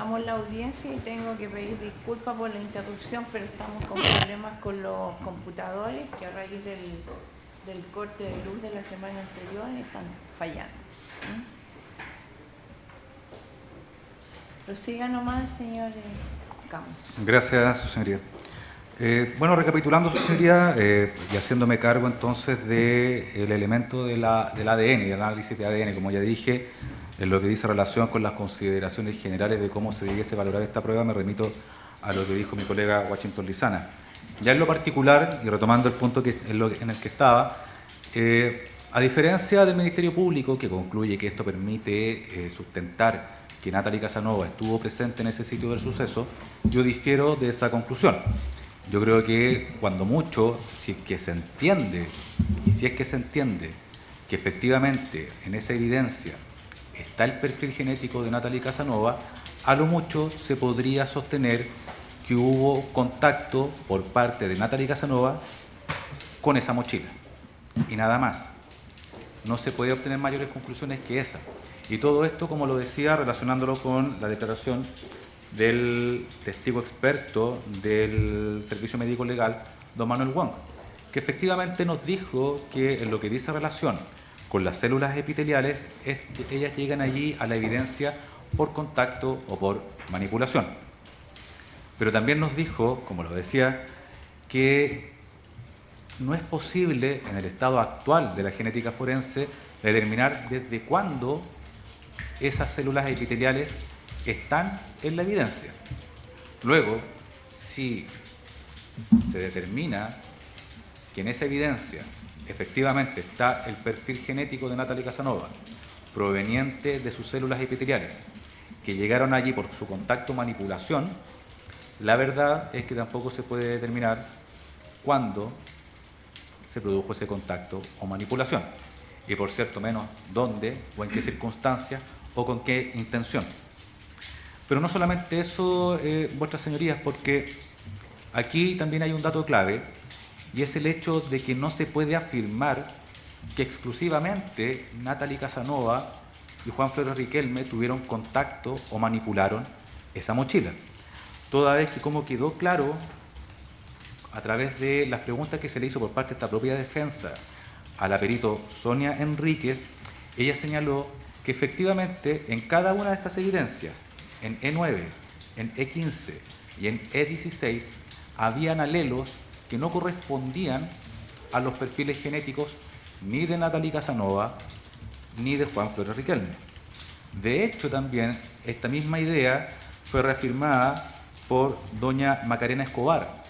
retomamos la audiencia y tengo que pedir disculpas por la interrupción, pero estamos con problemas con los computadores que a raíz del corte de luz de la semana anterior están fallando. Prosiga nomás, señor Campos. Gracias, su señoría. Bueno, recapitulando, su señoría, y haciéndome cargo entonces del elemento del ADN, el análisis de ADN, como ya dije, en lo que dice relación con las consideraciones generales de cómo se debiese valorar esta prueba, me remito a lo que dijo mi colega Washington Lizana. Ya en lo particular, y retomando el punto en el que estaba, a diferencia del Ministerio Público, que concluye que esto permite sustentar que Natalie Casanova estuvo presente en ese sitio del suceso, yo difiero de esa conclusión. Yo creo que cuando mucho, si es que se entiende que efectivamente en esa evidencia está el perfil genético de Natalie Casanova, a lo mucho se podría sostener que hubo contacto por parte de Natalie Casanova con esa mochila. Y nada más. No se puede obtener mayores conclusiones que esa. Y todo esto, como lo decía, relacionándolo con la declaración del testigo experto del Servicio Médico Legal, don Manuel Wong, que efectivamente nos dijo que en lo que dice relación con las células epiteliales, ellas llegan allí a la evidencia por contacto o por manipulación. Pero también nos dijo, como lo decía, que no es posible en el estado actual de la genética forense determinar desde cuándo esas células epiteliales están en la evidencia. Luego, si se determina que en esa evidencia efectivamente está el perfil genético de Natalie Casanova, proveniente de sus células epiteliales, que llegaron allí por su contacto o manipulación, la verdad es que tampoco se puede determinar cuándo se produjo ese contacto o manipulación. Y por cierto menos dónde o en qué circunstancias o con qué intención. Pero no solamente eso, vuestras señorías, porque aquí también hay un dato clave, y es el hecho de que no se puede afirmar que exclusivamente Natalie Casanova y Juan Flores Riquelme tuvieron contacto o manipularon esa mochila. Toda vez que, como quedó claro a través de las preguntas que se le hizo por parte de esta propia defensa a la perito Sonia Enríquez, ella señaló que efectivamente en cada una de estas evidencias, en E9, en E15 y en E16, habían alelos que no correspondían a los perfiles genéticos ni de Natalie Casanova ni de Juan Flores Riquelme. De hecho, también esta misma idea fue reafirmada por doña Macarena Escobar,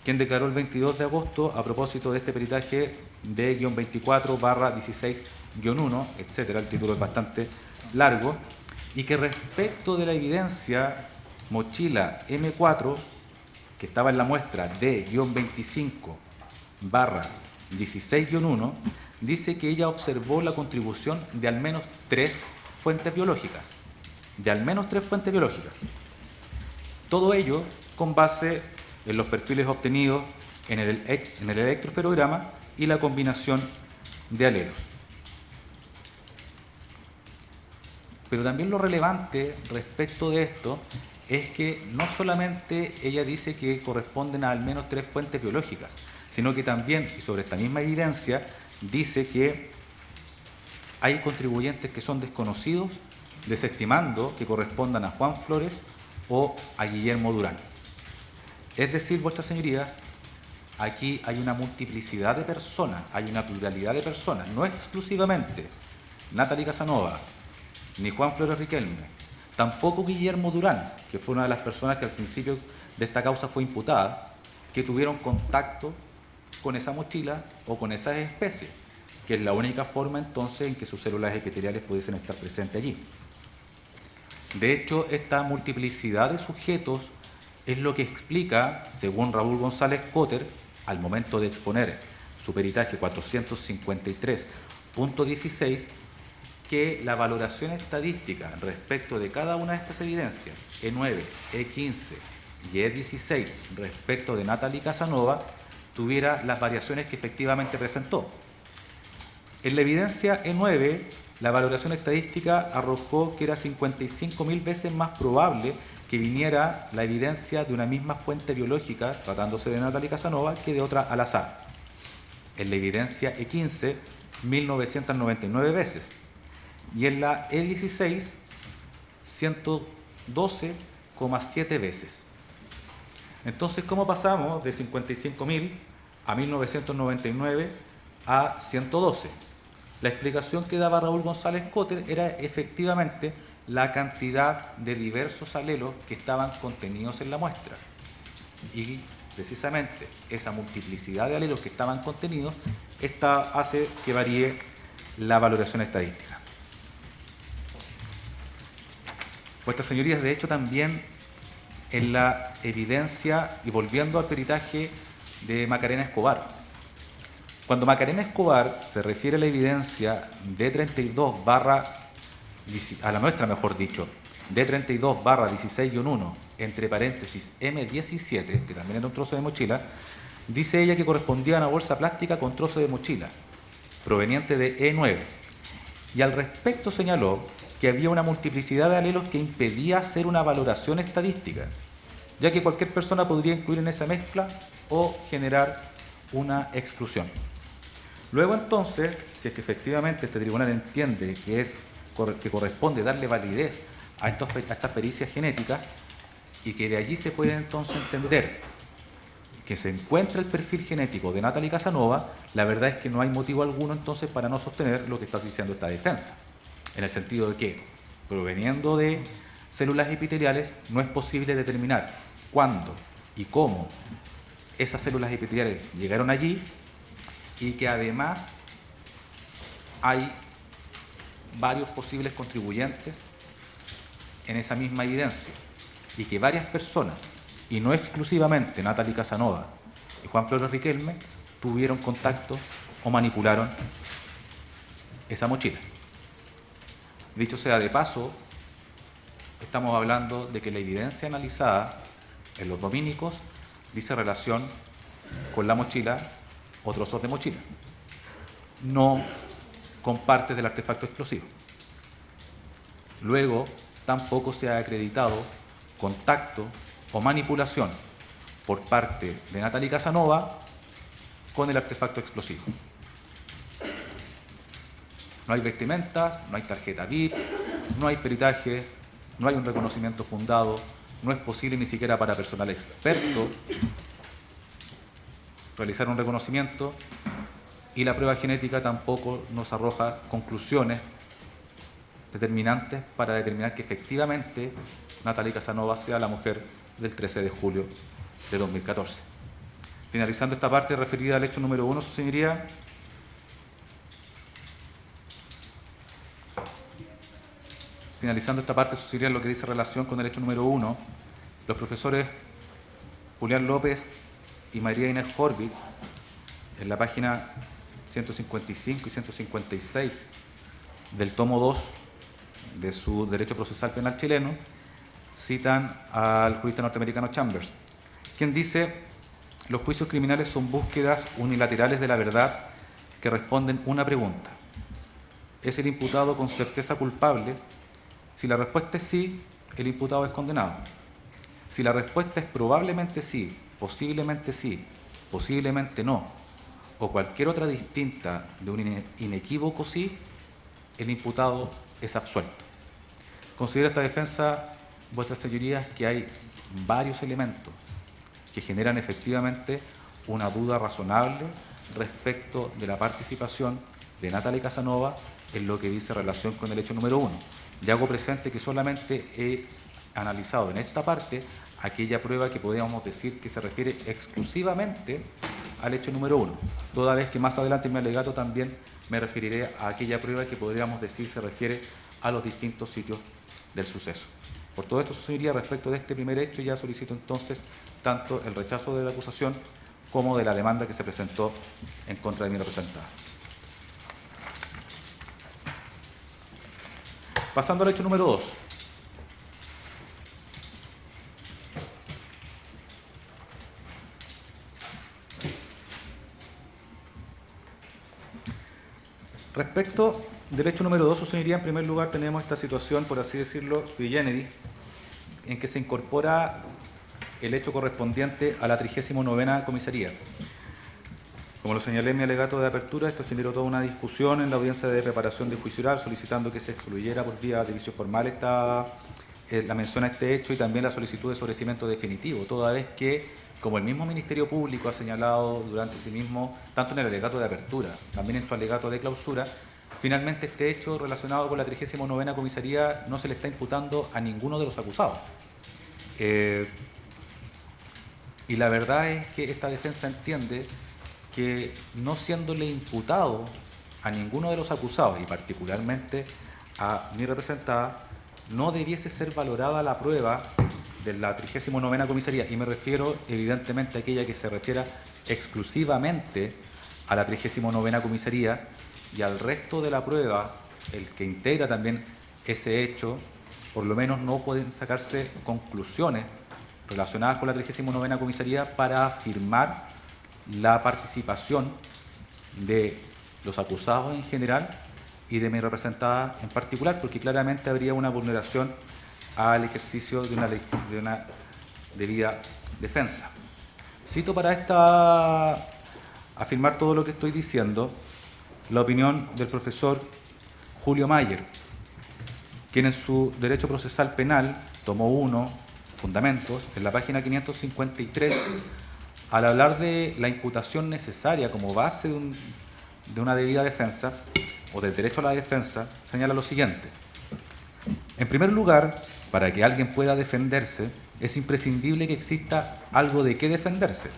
quien declaró el 22 de agosto a propósito de este peritaje de -24/16-1, etcétera, el título es bastante largo, y que respecto de la evidencia mochila M4, que estaba en la muestra D-25/16-1, dice que ella observó la contribución de al menos 3 fuentes biológicas. De al menos 3 fuentes biológicas. Todo ello con base en los perfiles obtenidos en el electroferograma y la combinación de alelos. Pero también lo relevante respecto de esto es que no solamente ella dice que corresponden a al menos 3 fuentes biológicas, sino que también, y sobre esta misma evidencia, dice que hay contribuyentes que son desconocidos, desestimando que correspondan a Juan Flores o a Guillermo Durán. Es decir, vuestras señorías, aquí hay una multiplicidad de personas, hay una pluralidad de personas, no exclusivamente Natalie Casanova, ni Juan Flores Riquelme, tampoco Guillermo Durán, que fue una de las personas que al principio de esta causa fue imputada, que tuvieron contacto con esa mochila o con esas especies, que es la única forma entonces en que sus células epiteliales pudiesen estar presentes allí. De hecho, esta multiplicidad de sujetos es lo que explica, según Raúl González Cotter, al momento de exponer su peritaje 453.16, que la valoración estadística respecto de cada una de estas evidencias, E9, E15 y E16, respecto de Natalie Casanova, tuviera las variaciones que efectivamente presentó. En la evidencia E9, la valoración estadística arrojó que era 55.000 veces más probable que viniera la evidencia de una misma fuente biológica, tratándose de Natalie Casanova, que de otra al azar. En la evidencia E15, 1999 veces, y en la E16, 112,7 veces. Entonces, ¿cómo pasamos de 55.000 a 1999 a 112? La explicación que daba Raúl González Cotter era efectivamente la cantidad de diversos alelos que estaban contenidos en la muestra. Y precisamente esa multiplicidad de alelos que estaban contenidos, esta hace que varíe la valoración estadística. Vuestras señorías, de hecho, también en la evidencia, y volviendo al peritaje de Macarena Escobar, cuando Macarena Escobar se refiere a la evidencia D32 a la nuestra, mejor dicho, D32 16-1, entre paréntesis M17, que también era un trozo de mochila, dice ella que correspondía a una bolsa plástica con trozo de mochila, proveniente de E9. Y al respecto señaló que había una multiplicidad de alelos que impedía hacer una valoración estadística, ya que cualquier persona podría incluir en esa mezcla o generar una exclusión. Luego entonces, si es que efectivamente este tribunal entiende que corresponde darle validez a estas pericias genéticas y que de allí se puede entonces entender que se encuentra el perfil genético de Natalie Casanova, la verdad es que no hay motivo alguno entonces para no sostener lo que está diciendo esta defensa, en el sentido de que, proveniendo de células epiteliales, no es posible determinar cuándo y cómo esas células epiteliales llegaron allí, y que además hay varios posibles contribuyentes en esa misma evidencia, y que varias personas, y no exclusivamente Natalie Casanova y Juan Flores Riquelme, tuvieron contacto o manipularon esa mochila. Dicho sea de paso, estamos hablando de que la evidencia analizada en los dominicos dice relación con la mochila o trozos de mochila, no con partes del artefacto explosivo. Luego, tampoco se ha acreditado contacto o manipulación por parte de Natalie Casanova con el artefacto explosivo. No hay vestimentas, no hay tarjeta VIP, no hay peritaje, no hay un reconocimiento fundado, no es posible ni siquiera para personal experto realizar un reconocimiento, y la prueba genética tampoco nos arroja conclusiones determinantes para determinar que efectivamente Natalie Casanova sea la mujer del 13 de julio de 2014. Finalizando esta parte referida al hecho número 1, su señoría, lo que dice relación con el hecho número 1, los profesores Julián López y María Inés Horvitz, en la página 155 y 156 del tomo 2 de su Derecho Procesal Penal chileno, citan al jurista norteamericano Chambers, quien dice: los juicios criminales son búsquedas unilaterales de la verdad que responden una pregunta. ¿Es el imputado con certeza culpable? Si la respuesta es sí, el imputado es condenado. Si la respuesta es probablemente sí, posiblemente no, o cualquier otra distinta de un inequívoco sí, el imputado es absuelto. Considera esta defensa, vuestras señorías, que hay varios elementos que generan efectivamente una duda razonable respecto de la participación de Natalie Casanova en lo que dice relación con el hecho número 1. Y hago presente que solamente he analizado en esta parte aquella prueba que podríamos decir que se refiere exclusivamente al hecho número 1, toda vez que más adelante en mi alegato también me referiré a aquella prueba que podríamos decir se refiere a los distintos sitios del suceso. Por todo esto, su señoría, respecto de este primer hecho, ya solicito entonces tanto el rechazo de la acusación como de la demanda que se presentó en contra de mi representada. Pasando al hecho número 2. Respecto del hecho número 2, su señoría, en primer lugar tenemos esta situación, por así decirlo, sui generis, en que se incorpora el hecho correspondiente a la 39ª comisaría. Como lo señalé en mi alegato de apertura, esto generó toda una discusión en la audiencia de preparación del juicio oral, solicitando que se excluyera por vía de vicio formal la mención a este hecho y también la solicitud de sobrecimiento definitivo, toda vez que, como el mismo Ministerio Público ha señalado durante sí mismo, tanto en el alegato de apertura, también en su alegato de clausura, finalmente este hecho relacionado con la 39ª comisaría no se le está imputando a ninguno de los acusados. Y la verdad es que esta defensa entiende que, no siéndole imputado a ninguno de los acusados, y particularmente a mi representada, no debiese ser valorada la prueba de la 39ª comisaría, y me refiero evidentemente a aquella que se refiera exclusivamente a la 39ª comisaría, y al resto de la prueba, el que integra también ese hecho, por lo menos no pueden sacarse conclusiones relacionadas con la 39ª comisaría para afirmar la participación de los acusados en general y de mi representada en particular, porque claramente habría una vulneración al ejercicio de una debida defensa. Cito para afirmar todo lo que estoy diciendo la opinión del profesor Julio Mayer, quien en su Derecho Procesal Penal, tomo 1, Fundamentos, en la página 553, al hablar de la imputación necesaria como base de una debida defensa o del derecho a la defensa, señala lo siguiente. En primer lugar, para que alguien pueda defenderse, es imprescindible que exista algo de qué defenderse.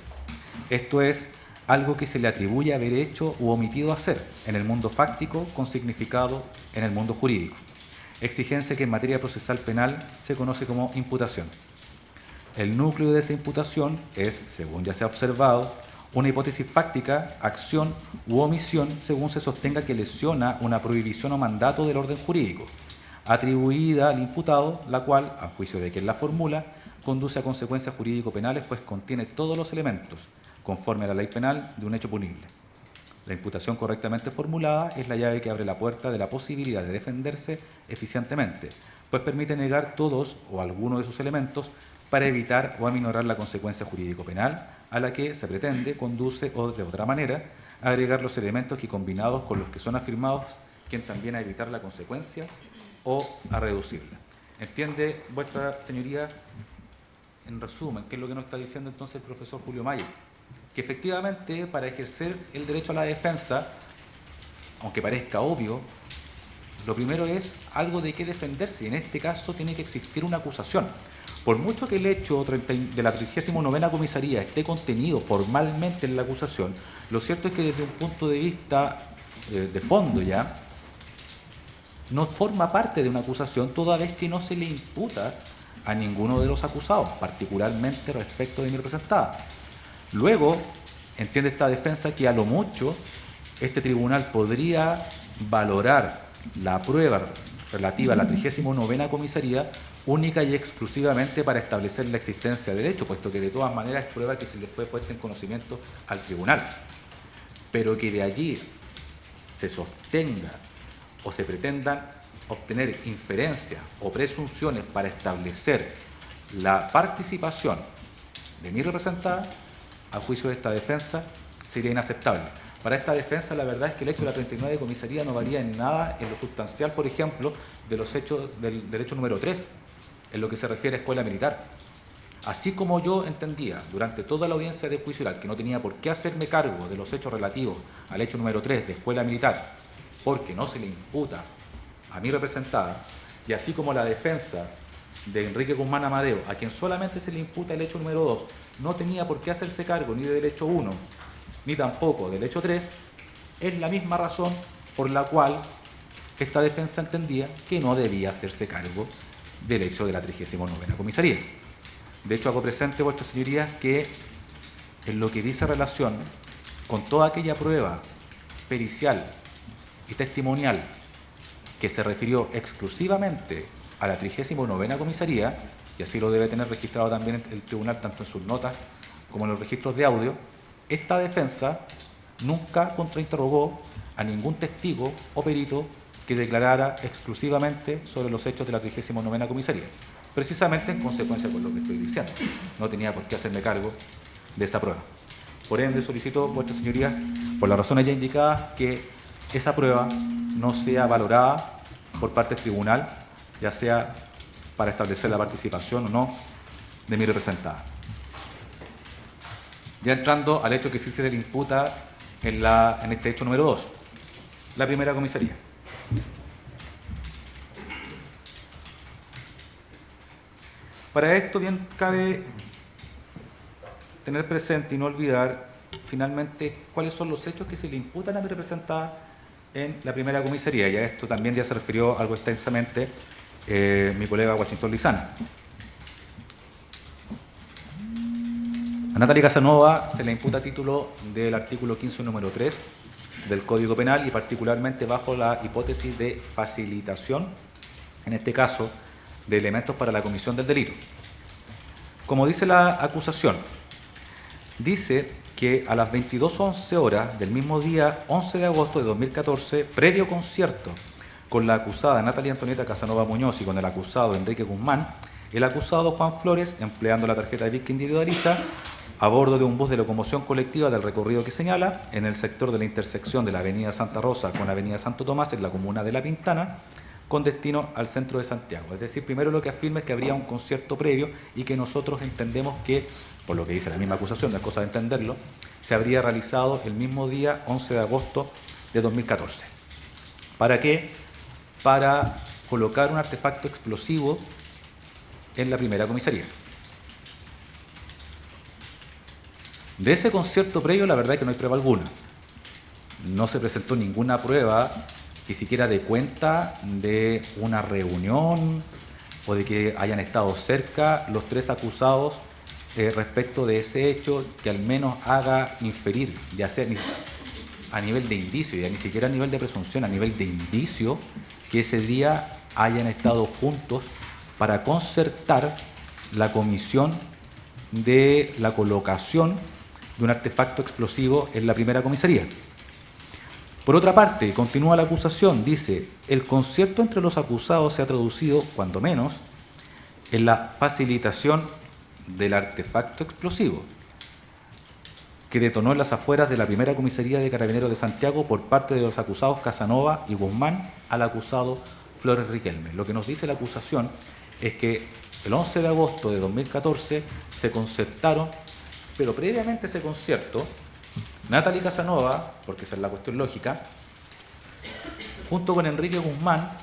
Esto es, algo que se le atribuye haber hecho u omitido hacer en el mundo fáctico con significado en el mundo jurídico. Exigencia que en materia procesal penal se conoce como imputación. El núcleo de esa imputación es, según ya se ha observado, una hipótesis fáctica, acción u omisión según se sostenga que lesiona una prohibición o mandato del orden jurídico, atribuida al imputado, la cual, a juicio de quien la formula, conduce a consecuencias jurídico-penales, pues contiene todos los elementos, conforme a la ley penal, de un hecho punible. La imputación correctamente formulada es la llave que abre la puerta de la posibilidad de defenderse eficientemente, pues permite negar todos o algunos de sus elementos para evitar o aminorar la consecuencia jurídico-penal a la que se pretende, conduce o, de otra manera, agregar los elementos que, combinados con los que son afirmados, quien también a evitar la consecuencia o a reducirla. ¿Entiende, vuestra señoría, en resumen, qué es lo que nos está diciendo entonces el profesor Julio Mayer? Que efectivamente, para ejercer el derecho a la defensa, aunque parezca obvio, lo primero es algo de qué defenderse, y en este caso tiene que existir una acusación. Por mucho que el hecho de la 39ª comisaría esté contenido formalmente en la acusación, lo cierto es que desde un punto de vista de fondo ya, no forma parte de una acusación toda vez que no se le imputa a ninguno de los acusados, particularmente respecto de mi representada. Luego, entiende esta defensa que a lo mucho este tribunal podría valorar la prueba relativa a la 39ª comisaría única y exclusivamente para establecer la existencia del hecho, puesto que de todas maneras es prueba que se le fue puesta en conocimiento al tribunal. Pero que de allí se sostenga o se pretendan obtener inferencias o presunciones para establecer la participación de mi representada, a juicio de esta defensa, sería inaceptable. Para esta defensa, la verdad es que el hecho de la 39 comisaría no varía en nada en lo sustancial, por ejemplo, de los hechos del derecho número 3, en lo que se refiere a escuela militar. Así como yo entendía durante toda la audiencia de juicio oral que no tenía por qué hacerme cargo de los hechos relativos al hecho número 3 de escuela militar, porque no se le imputa a mi representada, y así como la defensa de Enrique Guzmán Amadeo, a quien solamente se le imputa el hecho número 2, no tenía por qué hacerse cargo ni del hecho 1, ni tampoco del hecho 3, es la misma razón por la cual esta defensa entendía que no debía hacerse cargo del hecho de la 39ª comisaría. De hecho, hago presente, vuestras señorías, que en lo que dice relación con toda aquella prueba pericial y testimonial que se refirió exclusivamente a la 39ª comisaría, y así lo debe tener registrado también el tribunal tanto en sus notas como en los registros de audio, esta defensa nunca contrainterrogó a ningún testigo o perito que declarara exclusivamente sobre los hechos de la 39ª comisaría. precisamente en consecuencia con lo que estoy diciendo. No tenía por qué hacerme cargo de esa prueba. Por ende, solicito, vuestras señorías, por las razones ya indicadas, que esa prueba no sea valorada por parte del tribunal, ya sea para establecer la participación o no de mi representada. Ya entrando al hecho que sí se le imputa en este hecho número 2, la primera comisaría. Para esto bien cabe tener presente y no olvidar finalmente cuáles son los hechos que se le imputan a mi representada en la primera comisaría. Y a esto también ya se refirió algo extensamente mi colega Washington Lizana. A Natalia Casanova se le imputa a título del artículo 15, número 3 del Código Penal y particularmente bajo la hipótesis de facilitación, en este caso, de elementos para la comisión del delito. Como dice la acusación, dice que a las 22:11 horas del mismo día 11 de agosto de 2014, previo concierto con la acusada Natalia Antonieta Casanova Muñoz y con el acusado Enrique Guzmán, el acusado Juan Flores, empleando la tarjeta de VIC que individualiza, a bordo de un bus de locomoción colectiva del recorrido que señala, en el sector de la intersección de la avenida Santa Rosa con la avenida Santo Tomás, en la comuna de La Pintana, con destino al centro de Santiago. Es decir, primero lo que afirma es que habría un concierto previo y que nosotros entendemos que, por lo que dice la misma acusación, no es cosa de entenderlo, se habría realizado el mismo día 11 de agosto de 2014. ¿Para qué? Para colocar un artefacto explosivo en la primera comisaría. De ese concierto previo, la verdad es que no hay prueba alguna. No se presentó ninguna prueba que siquiera dé cuenta de una reunión o de que hayan estado cerca los tres acusados respecto de ese hecho que al menos haga inferir, ya sea a nivel de indicio, ya ni siquiera a nivel de presunción, a nivel de indicio, que ese día hayan estado juntos para concertar la comisión de la colocación de un artefacto explosivo en la primera comisaría. Por otra parte, continúa la acusación, dice, el concierto entre los acusados se ha traducido, cuando menos, en la facilitación del artefacto explosivo que detonó en las afueras de la primera comisaría de Carabineros de Santiago por parte de los acusados Casanova y Guzmán al acusado Flores Riquelme. Lo que nos dice la acusación es que el 11 de agosto de 2014 se concertaron, pero previamente a ese concierto, Natalia Casanova, porque esa es la cuestión lógica, junto con Enrique Guzmán,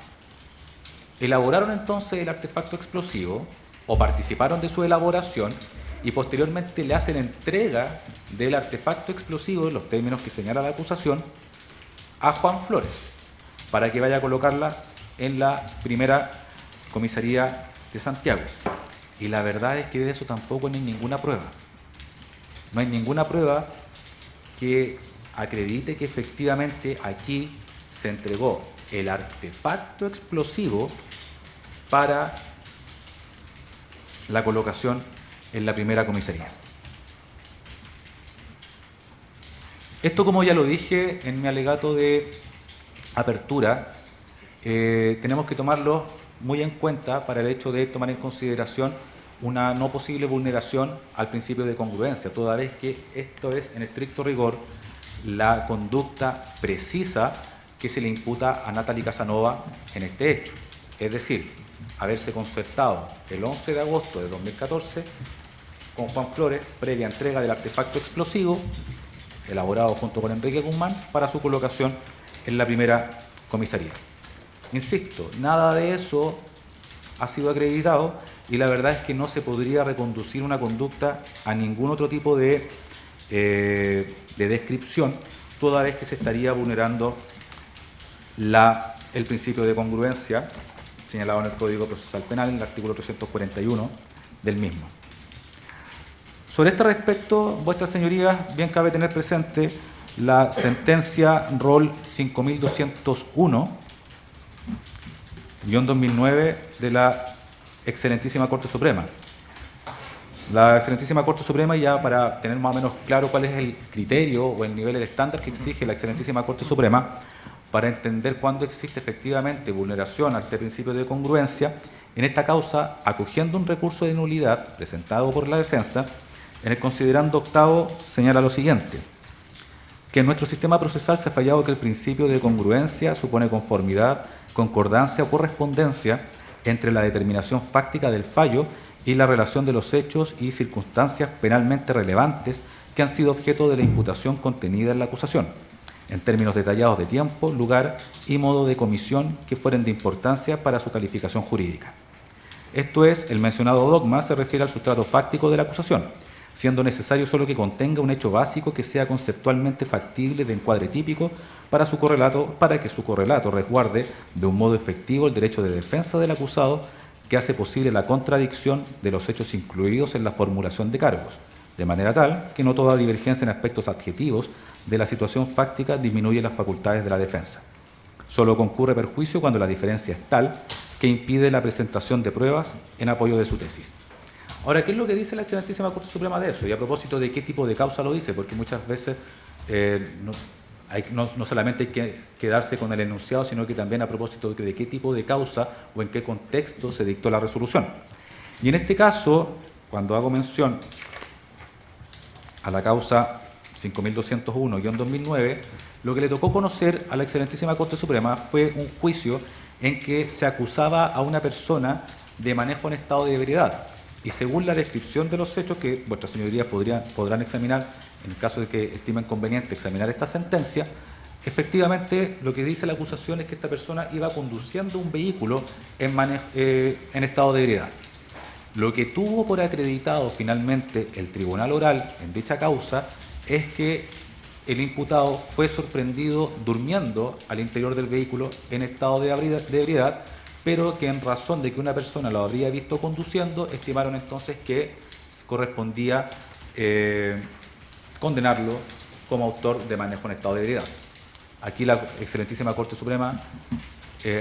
elaboraron entonces el artefacto explosivo o participaron de su elaboración y posteriormente le hacen entrega del artefacto explosivo, en los términos que señala la acusación, a Juan Flores para que vaya a colocarla en la primera comisaría de Santiago. Y la verdad es que de eso tampoco no hay ninguna prueba. No hay ninguna prueba que acredite que efectivamente aquí se entregó el artefacto explosivo para la colocación en la primera comisaría. Esto, como ya lo dije en mi alegato de apertura, tenemos que tomarlo muy en cuenta para el hecho de tomar en consideración una no posible vulneración al principio de congruencia, toda vez que esto es, en estricto rigor, la conducta precisa que se le imputa a Natalia Casanova en este hecho. Es decir, haberse concertado el 11 de agosto de 2014 con Juan Flores, previa entrega del artefacto explosivo, elaborado junto con Enrique Guzmán, para su colocación en la primera comisaría. Insisto, nada de eso ha sido acreditado y la verdad es que no se podría reconducir una conducta a ningún otro tipo de descripción, toda vez que se estaría vulnerando el principio de congruencia señalado en el Código Procesal Penal, en el artículo 341 del mismo. Sobre este respecto, vuestras señorías, bien cabe tener presente la sentencia ROL 5201-2009 de la Excelentísima Corte Suprema. La Excelentísima Corte Suprema, ya para tener más o menos claro cuál es el criterio o el nivel, el estándar que exige la Excelentísima Corte Suprema para entender cuándo existe efectivamente vulneración a este principio de congruencia, en esta causa, acogiendo un recurso de nulidad presentado por la defensa, en el considerando octavo señala lo siguiente: que en nuestro sistema procesal se ha fallado que el principio de congruencia supone conformidad, concordancia o correspondencia entre la determinación fáctica del fallo y la relación de los hechos y circunstancias penalmente relevantes que han sido objeto de la imputación contenida en la acusación, en términos detallados de tiempo, lugar y modo de comisión que fueren de importancia para su calificación jurídica. Esto es, el mencionado dogma se refiere al sustrato fáctico de la acusación, siendo necesario solo que contenga un hecho básico que sea conceptualmente factible de encuadre típico para que su correlato resguarde de un modo efectivo el derecho de defensa del acusado, que hace posible la contradicción de los hechos incluidos en la formulación de cargos, de manera tal que no toda divergencia en aspectos adjetivos de la situación fáctica disminuye las facultades de la defensa. Solo concurre perjuicio cuando la diferencia es tal que impide la presentación de pruebas en apoyo de su tesis. Ahora, ¿qué es lo que dice la Excelentísima Corte Suprema de eso? Y a propósito de qué tipo de causa lo dice, porque muchas veces no solamente hay que quedarse con el enunciado, sino que también a propósito de qué tipo de causa o en qué contexto se dictó la resolución. Y en este caso, cuando hago mención a la causa 5201-2009, lo que le tocó conocer a la Excelentísima Corte Suprema fue un juicio en que se acusaba a una persona de manejo en estado de ebriedad. Y según la descripción de los hechos que vuestras señorías podrán examinar, en el caso de que estimen conveniente examinar esta sentencia, efectivamente lo que dice la acusación es que esta persona iba conduciendo un vehículo en estado de ebriedad. Lo que tuvo por acreditado finalmente el tribunal oral en dicha causa es que el imputado fue sorprendido durmiendo al interior del vehículo en estado de ebriedad, pero que en razón de que una persona lo habría visto conduciendo, estimaron entonces que correspondía condenarlo como autor de manejo en estado de ebriedad. Aquí la Excelentísima Corte Suprema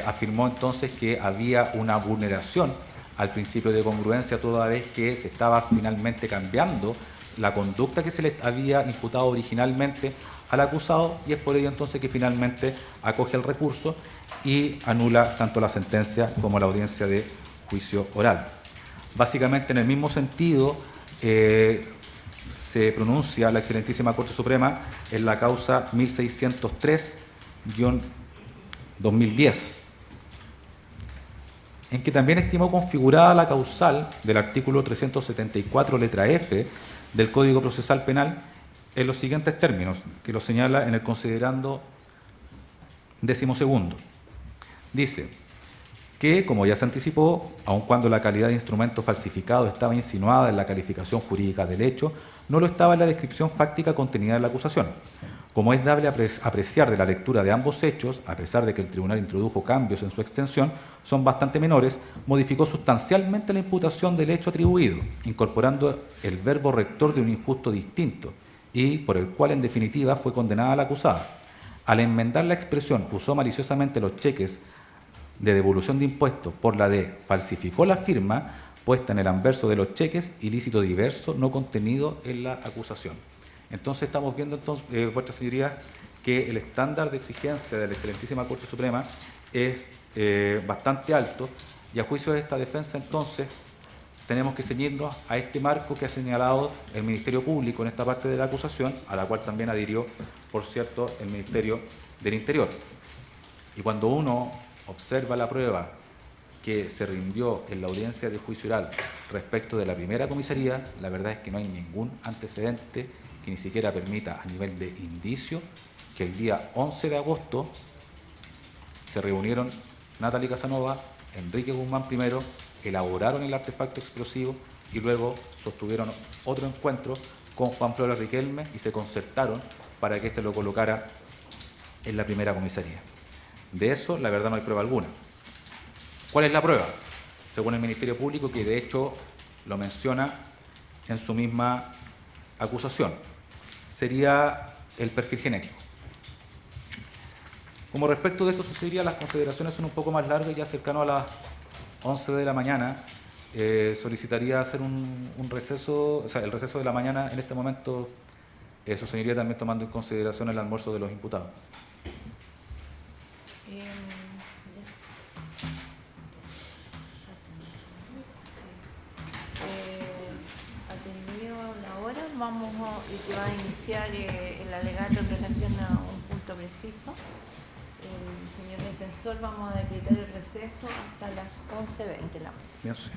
afirmó entonces que había una vulneración al principio de congruencia, toda vez que se estaba finalmente cambiando la conducta que se le había imputado originalmente al acusado, y es por ello entonces que finalmente acoge el recurso y anula tanto la sentencia como la audiencia de juicio oral. Básicamente, en el mismo sentido, se pronuncia la Excelentísima Corte Suprema en la causa 1603-2010, en que también estimó configurada la causal del artículo 374, letra F, del Código Procesal Penal en los siguientes términos, que lo señala en el considerando 12º. Dice que, como ya se anticipó, aun cuando la calidad de instrumento falsificado estaba insinuada en la calificación jurídica del hecho, no lo estaba en la descripción fáctica contenida en la acusación. Como es dable apreciar de la lectura de ambos hechos, a pesar de que el tribunal introdujo cambios en su extensión, son bastante menores, modificó sustancialmente la imputación del hecho atribuido, incorporando el verbo rector de un injusto distinto, y por el cual en definitiva fue condenada la acusada. Al enmendar la expresión usó maliciosamente los cheques de devolución de impuestos por la de falsificó la firma puesta en el anverso de los cheques, ilícito diverso no contenido en la acusación. Entonces estamos viendo, vuestras señorías, que el estándar de exigencia de la Excelentísima Corte Suprema es bastante alto, y a juicio de esta defensa entonces tenemos que ceñirnos a este marco que ha señalado el Ministerio Público en esta parte de la acusación, a la cual también adhirió, por cierto, el Ministerio del Interior. Y cuando uno observa la prueba que se rindió en la audiencia de juicio oral respecto de la primera comisaría, la verdad es que no hay ningún antecedente que ni siquiera permita, a nivel de indicio, que el día 11 de agosto se reunieron Natalie Casanova, Enrique Guzmán primero, elaboraron el artefacto explosivo y luego sostuvieron otro encuentro con Juan Flores Riquelme y se concertaron para que éste lo colocara en la primera comisaría. De eso, la verdad, no hay prueba alguna. ¿Cuál es la prueba? Según el Ministerio Público, que de hecho lo menciona en su misma acusación, sería el perfil genético. Como respecto de esto sucedería, las consideraciones son un poco más largas, ya cercano a las 11 de la mañana. Solicitaría hacer un receso, o sea, el receso de la mañana en este momento, su señoría también tomando en consideración el almuerzo de los imputados. Atendido la hora, y que va a iniciar el alegato en relación a un punto preciso. Señor defensor, vamos a decretar el receso hasta las 11:20 de la mañana. Bien, sí.